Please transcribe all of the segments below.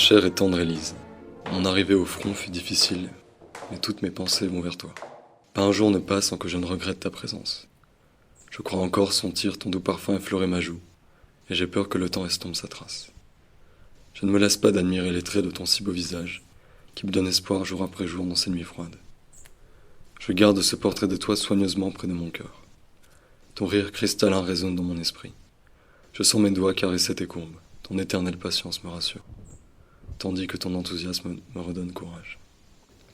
Chère et tendre Élise, mon arrivée au front fut difficile, mais toutes mes pensées vont vers toi. Pas un jour ne passe sans que je ne regrette ta présence. Je crois encore sentir ton doux parfum effleurer ma joue, et j'ai peur que le temps estompe sa trace. Je ne me lasse pas d'admirer les traits de ton si beau visage, qui me donne espoir jour après jour dans ces nuits froides. Je garde ce portrait de toi soigneusement près de mon cœur. Ton rire cristallin résonne dans mon esprit. Je sens mes doigts caresser tes courbes, ton éternelle patience me rassure, tandis que ton enthousiasme me redonne courage.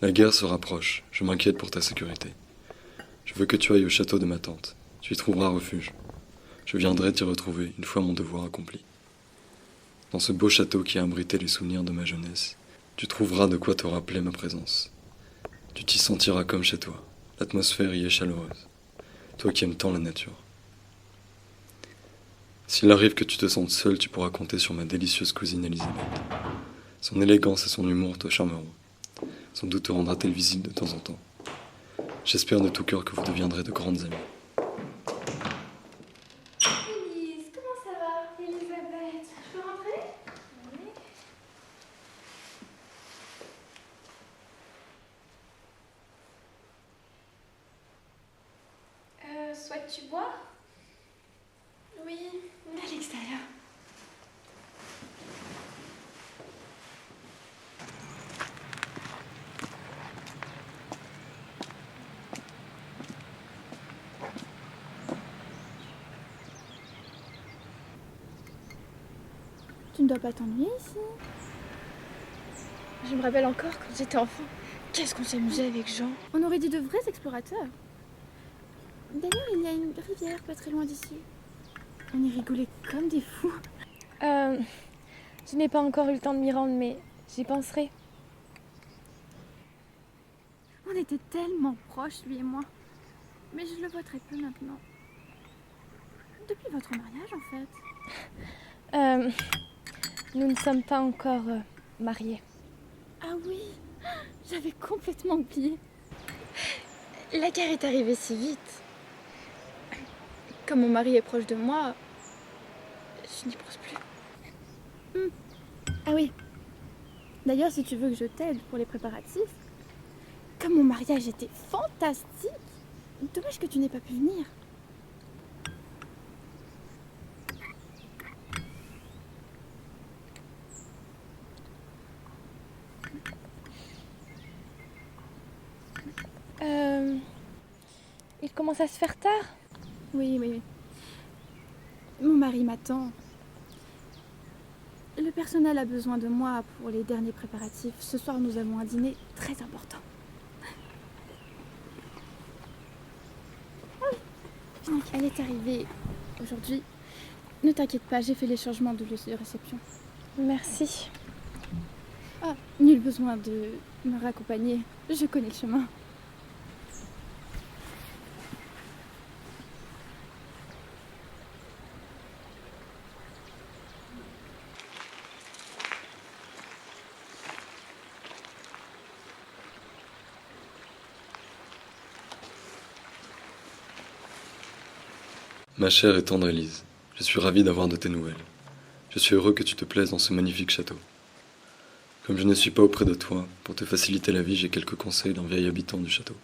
La guerre se rapproche, je m'inquiète pour ta sécurité. Je veux que tu ailles au château de ma tante, tu y trouveras refuge. Je viendrai t'y retrouver une fois mon devoir accompli. Dans ce beau château qui a abrité les souvenirs de ma jeunesse, tu trouveras de quoi te rappeler ma présence. Tu t'y sentiras comme chez toi, l'atmosphère y est chaleureuse, toi qui aimes tant la nature. S'il arrive que tu te sentes seul, tu pourras compter sur ma délicieuse cousine Elisabeth. Son élégance et son humour te charmeront. Sans doute te rendra-t-elle visite de temps en temps. J'espère de tout cœur que vous deviendrez de grandes amies. Élise, comment ça va, Elisabeth? Je peux rentrer? Oui. Souhaites-tu boire? Oui, à l'extérieur. Tu ne dois pas t'ennuyer ici. Je me rappelle encore quand j'étais enfant. Qu'est-ce qu'on s'amusait avec Jean? On aurait dit de vrais explorateurs. D'ailleurs, il y a une rivière pas très loin d'ici. On y rigolait comme des fous. Je n'ai pas encore eu le temps de m'y rendre, mais j'y penserai. On était tellement proches, lui et moi. Mais je le vois très peu maintenant. Depuis votre mariage, en fait. Nous ne sommes pas encore mariés. Ah oui, j'avais complètement oublié. La guerre est arrivée si vite. Comme mon mari est proche de moi, je n'y pense plus. Ah oui. D'ailleurs, si tu veux que je t'aide pour les préparatifs, comme mon mariage était fantastique, dommage que tu n'aies pas pu venir. Il commence à se faire tard. Oui, oui. Mon mari m'attend. Le personnel a besoin de moi pour les derniers préparatifs. Ce soir, nous avons un dîner très important. Ah oui, elle est arrivée aujourd'hui. Ne t'inquiète pas, j'ai fait les changements de lieu de réception. Merci. Ah, nul besoin de me raccompagner. Je connais le chemin. Ma chère et tendre Élise, je suis ravi d'avoir de tes nouvelles. Je suis heureux que tu te plaises dans ce magnifique château. Comme je ne suis pas auprès de toi, pour te faciliter la vie, j'ai quelques conseils d'un vieil habitant du château.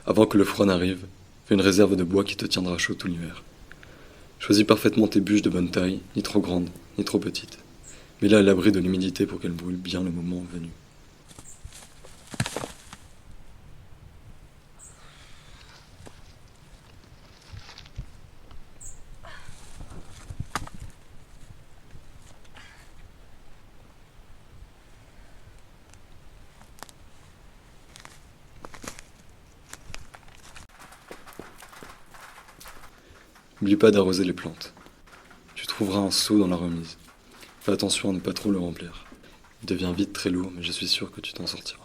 Avant que le froid n'arrive, fais une réserve de bois qui te tiendra chaud tout l'hiver. Choisis parfaitement tes bûches de bonne taille, ni trop grandes, ni trop petites. Mets-les à l'abri de l'humidité pour qu'elles brûlent bien le moment venu. N'oublie pas d'arroser les plantes. Tu trouveras un seau dans la remise. Fais attention à ne pas trop le remplir. Il devient vite très lourd, mais je suis sûr que tu t'en sortiras.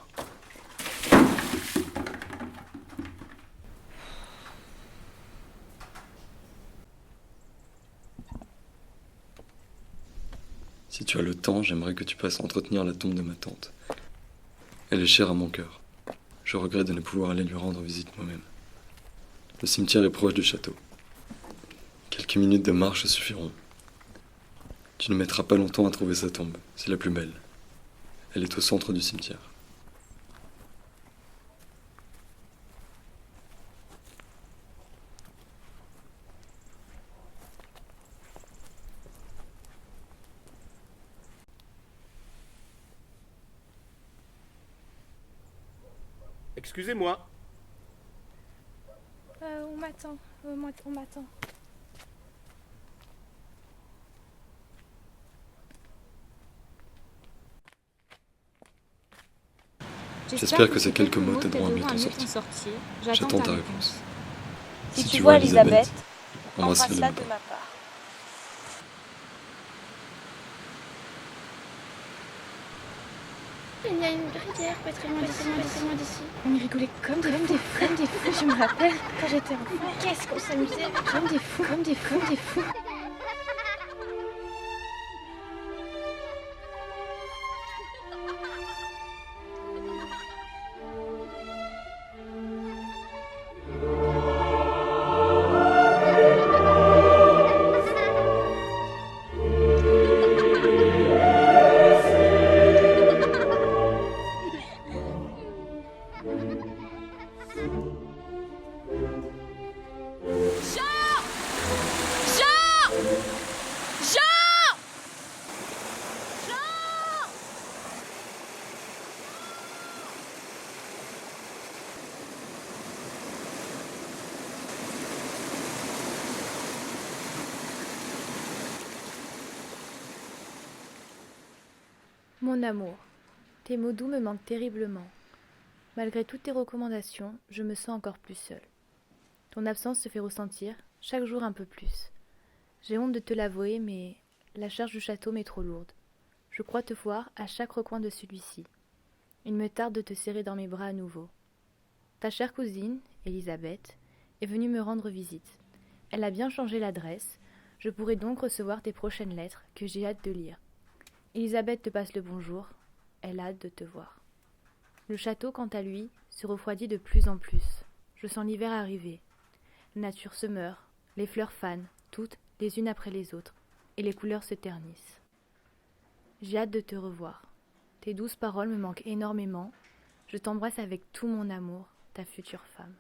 Si tu as le temps, j'aimerais que tu passes entretenir la tombe de ma tante. Elle est chère à mon cœur. Je regrette de ne pouvoir aller lui rendre visite moi-même. Le cimetière est proche du château. Quelques minutes de marche suffiront. Tu ne mettras pas longtemps à trouver sa tombe. C'est la plus belle. Elle est au centre du cimetière. Excusez-moi. On m'attend. On m'attend. J'espère que ces quelques mots t'aideront à mieux t'en sortir. J'attends ta réponse. Si tu vois Elisabeth, embrasse-la de ma embrasse-la de part. ma part. Il y a une rivière pas très loin d'ici. On y rigolait comme des fous. Je me rappelle quand j'étais enfant. Qu'est-ce qu'on s'amusait comme des fous. Mon amour, tes mots doux me manquent terriblement. Malgré toutes tes recommandations, je me sens encore plus seule. Ton absence se fait ressentir, chaque jour un peu plus. J'ai honte de te l'avouer, mais la charge du château m'est trop lourde. Je crois te voir à chaque recoin de celui-ci. Il me tarde de te serrer dans mes bras à nouveau. Ta chère cousine, Elisabeth, est venue me rendre visite. Elle a bien changé l'adresse, je pourrai donc recevoir tes prochaines lettres que j'ai hâte de lire. Elisabeth te passe le bonjour, elle a hâte de te voir. Le château, quant à lui, se refroidit de plus en plus. Je sens l'hiver arriver. La nature se meurt, les fleurs fanent, toutes les unes après les autres, et les couleurs se ternissent. J'ai hâte de te revoir. Tes douces paroles me manquent énormément. Je t'embrasse avec tout mon amour, ta future femme.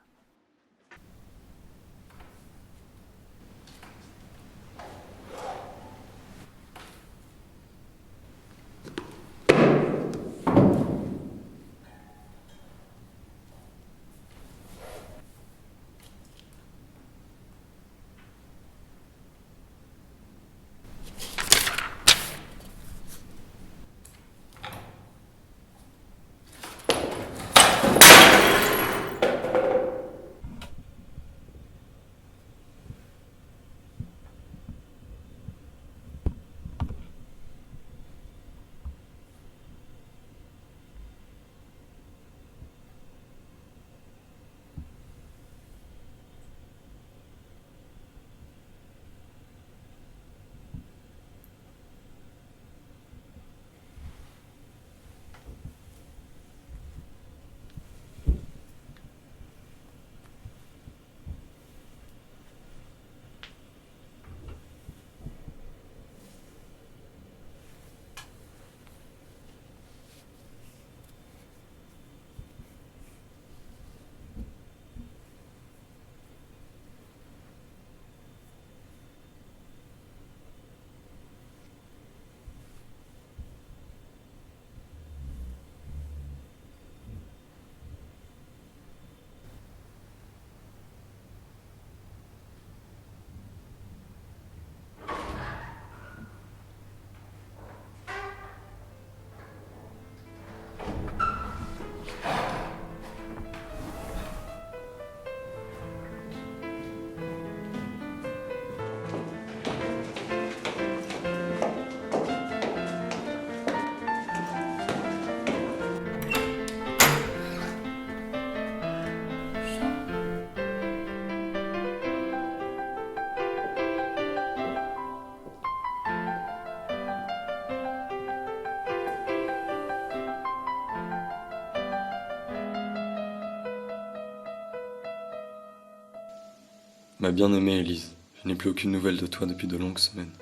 Ma bien-aimée Élise, je n'ai plus aucune nouvelle de toi depuis de longues semaines.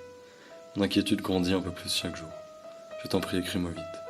Mon inquiétude grandit un peu plus chaque jour. Je t'en prie, écris-moi vite.